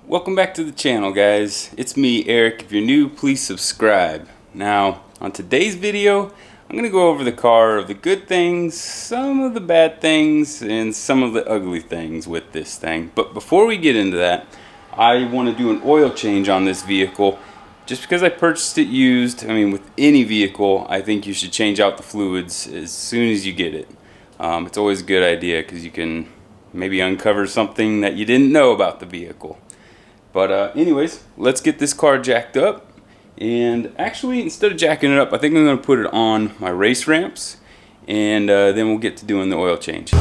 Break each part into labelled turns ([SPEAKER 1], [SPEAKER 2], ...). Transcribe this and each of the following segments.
[SPEAKER 1] Welcome back to the channel, guys. It's me, Eric. If you're new, please subscribe. Now, on today's video, I'm going to go over the car, the good things, some of the bad things, and some of the ugly things with this thing. But before we get into that, I want to do an oil change on this vehicle. Just because I purchased it used, with any vehicle, I think you should change out the fluids as soon as you get it. It's always a good idea because you can maybe uncover something that you didn't know about the vehicle. But anyways, let's get this car jacked up. And actually, instead of jacking it up, I think I'm going to put it on my race ramps, and then we'll get to doing the oil change.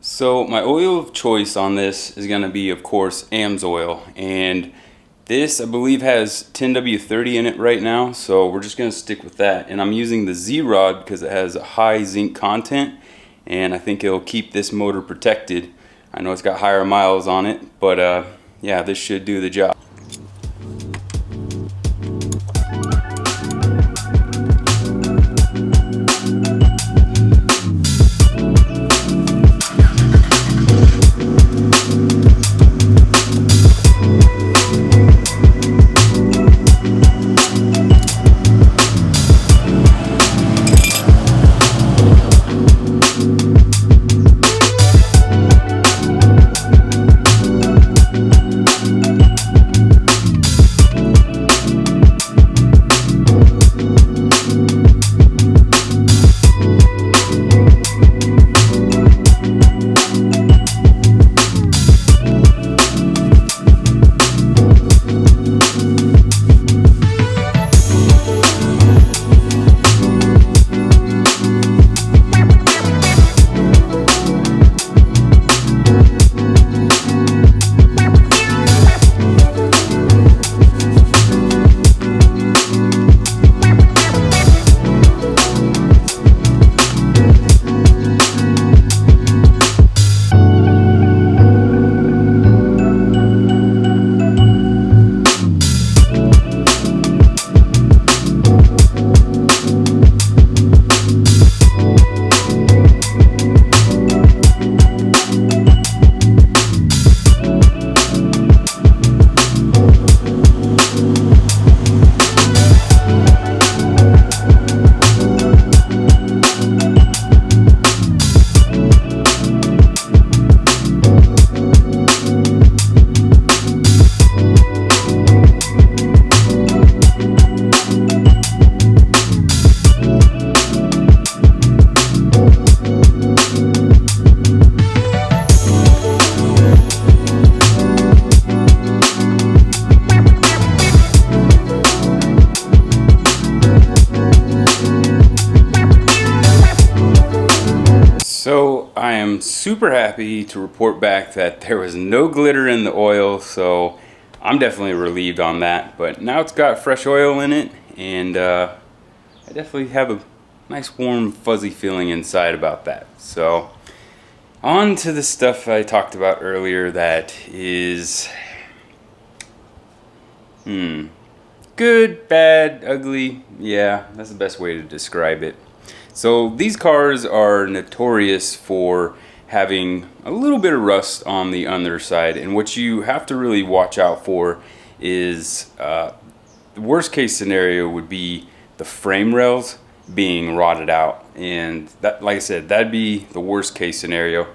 [SPEAKER 1] So my oil of choice on this is going to be, of course, AMSOIL, and this I believe has 10W30 in it right now, so we're just going to stick with that. And I'm using the Z-Rod because it has a high zinc content, and I think it'll keep this motor protected. I know it's got higher miles on it, but yeah, this should do the job. So I am super happy to report back that there was no glitter in the oil, so I'm definitely relieved on that. But now it's got fresh oil in it, and I definitely have a nice warm fuzzy feeling inside about that. So on to the stuff I talked about earlier that is good, bad, ugly. Yeah, that's the best way to describe it. So these cars are notorious for having a little bit of rust on the underside, and what you have to really watch out for is the worst case scenario would be the frame rails being rotted out, and that, like I said, that'd be the worst case scenario.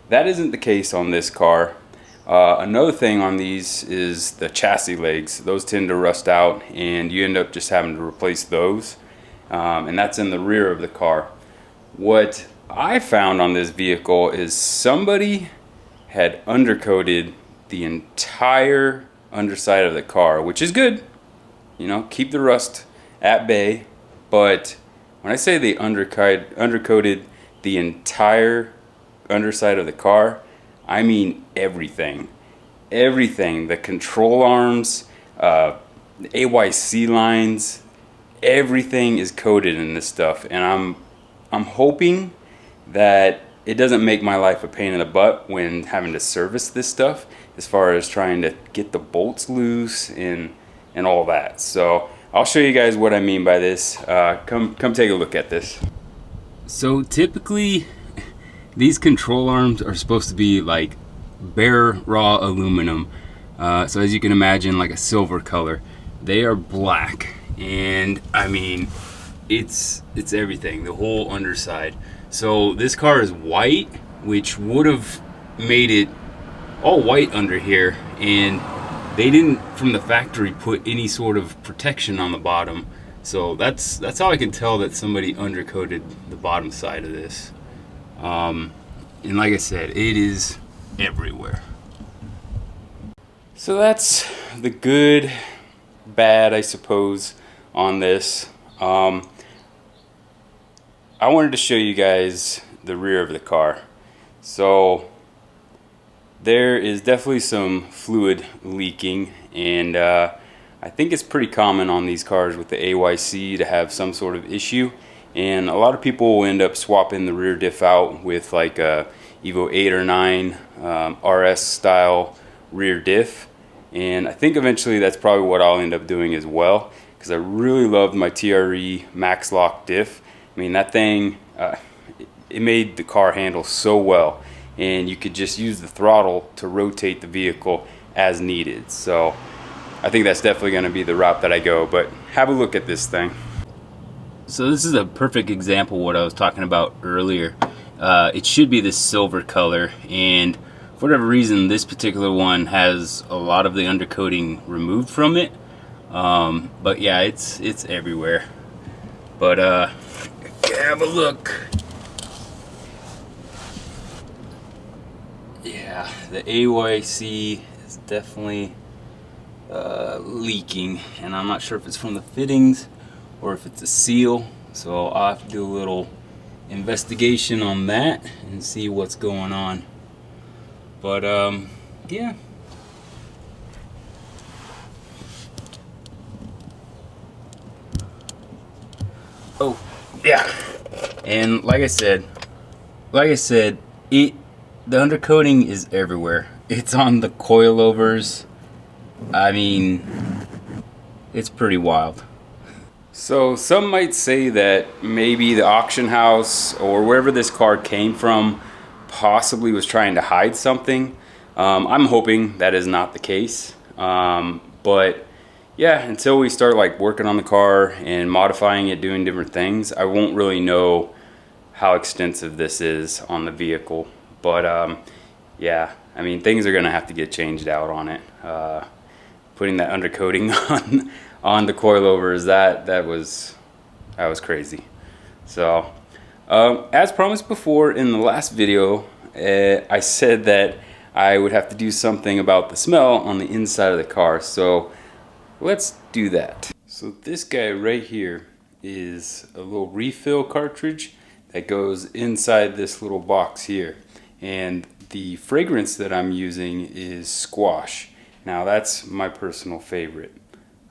[SPEAKER 1] That isn't the case on this car. Another thing on these is the chassis legs. Those tend to rust out and you end up just having to replace those. And that's in the rear of the car. What I found on this vehicle is somebody had undercoated the entire underside of the car, which is good. You know, keep the rust at bay. But when I say they undercoated the entire underside of the car, I mean everything. Everything. The control arms, the AYC lines, everything is coated in this stuff. And I'm hoping that it doesn't make my life a pain in the butt when having to service this stuff, as far as trying to get the bolts loose and all that. So I'll show you guys what I mean by this. Come take a look at this. So typically these control arms are supposed to be like bare raw aluminum. So as you can imagine, like a silver color. They are black, and I mean it's everything, the whole underside. So this car is white, which would have made it all white under here, and they didn't from the factory put any sort of protection on the bottom. So that's how I can tell that somebody undercoated the bottom side of this. And like I said, it is everywhere. So that's the good, bad, I suppose, on this. I wanted to show you guys the rear of the car. So there is definitely some fluid leaking, and I think it's pretty common on these cars with the AYC to have some sort of issue. And a lot of people will end up swapping the rear diff out with like a EVO 8 or 9 RS style rear diff. And I think eventually that's probably what I'll end up doing as well, because I really loved my TRE Max Lock diff. I mean, that thing, it made the car handle so well, and you could just use the throttle to rotate the vehicle as needed. So I think that's definitely going to be the route that I go, but have a look at this thing. So this is a perfect example of what I was talking about earlier. It should be this silver color, and for whatever reason this particular one has a lot of the undercoating removed from it. But yeah, it's everywhere. But have a look. Yeah, the AYC is definitely leaking, and I'm not sure if it's from the fittings or if it's a seal. So I'll have to do a little investigation on that and see what's going on. But yeah. Oh yeah, and like I said, the undercoating is everywhere. It's on the coilovers. I mean, it's pretty wild. So some might say that maybe the auction house or wherever this car came from possibly was trying to hide something. I'm hoping that is not the case. But yeah, until we start like working on the car and modifying it, doing different things, I won't really know how extensive this is on the vehicle. But yeah, I mean, things are gonna have to get changed out on it. Putting that undercoating on the coilovers, that was crazy. So as promised before in the last video, I said that I would have to do something about the smell on the inside of the car. So let's do that. So this guy right here is a little refill cartridge that goes inside this little box here, and the fragrance that I'm using is squash. Now that's my personal favorite.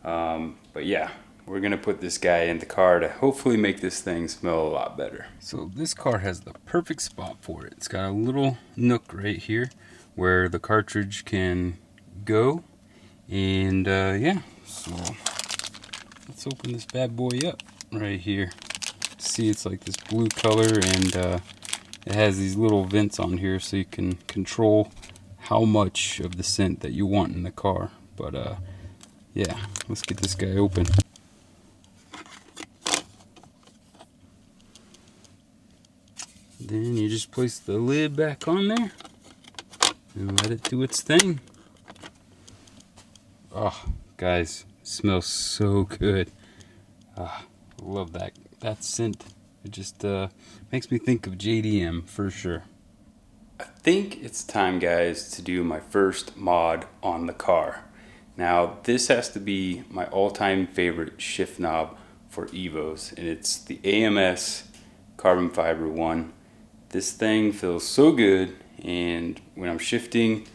[SPEAKER 1] But yeah, we're gonna put this guy in the car to hopefully make this thing smell a lot better. So this car has the perfect spot for it. It's got a little nook right here where the cartridge can go. And yeah, so let's open this bad boy up right here. See, it's like this blue color, and it has these little vents on here so you can control how much of the scent that you want in the car. But yeah, let's get this guy open. Then you just place the lid back on there. and let it do its thing. Oh, guys, it smells so good. Ah, love that scent. It just makes me think of JDM for sure. I think it's time, guys, to do my first mod on the car. Now, this has to be my all-time favorite shift knob for EVOs, and it's the AMS carbon fiber one. This thing feels so good, and when I'm shifting,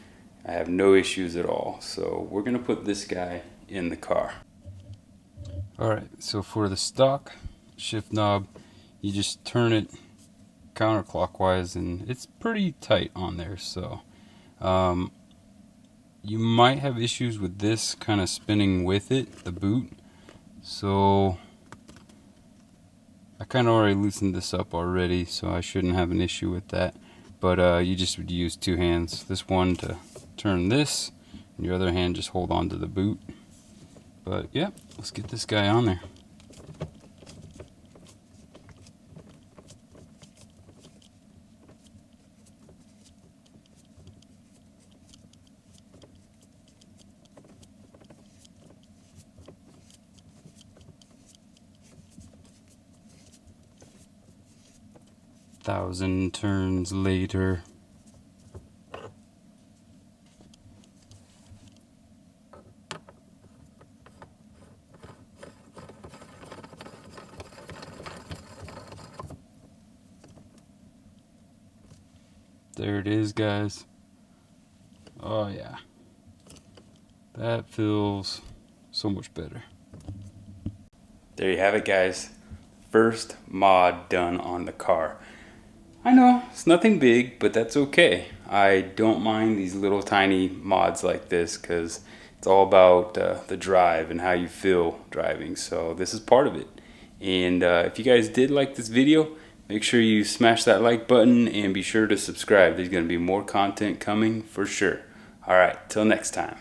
[SPEAKER 1] I have no issues at all. So we're gonna put this guy in the car. Alright, so for the stock shift knob, you just turn it counterclockwise and it's pretty tight on there, so you might have issues with this kind of spinning with it, the boot. So I kind of already loosened this up already, so I shouldn't have an issue with that. But you just would use two hands, this one to turn this and your other hand just hold on to the boot. But yeah, let's get this guy on there. Thousand turns later. There it is, guys. Oh yeah, that feels so much better. There you have it, guys. First mod done on the car. I know, it's nothing big, but that's okay. I don't mind these little tiny mods like this because it's all about the drive and how you feel driving. So this is part of it. And if you guys did like this video, make sure you smash that like button and be sure to subscribe. There's going to be more content coming for sure. Alright, till next time.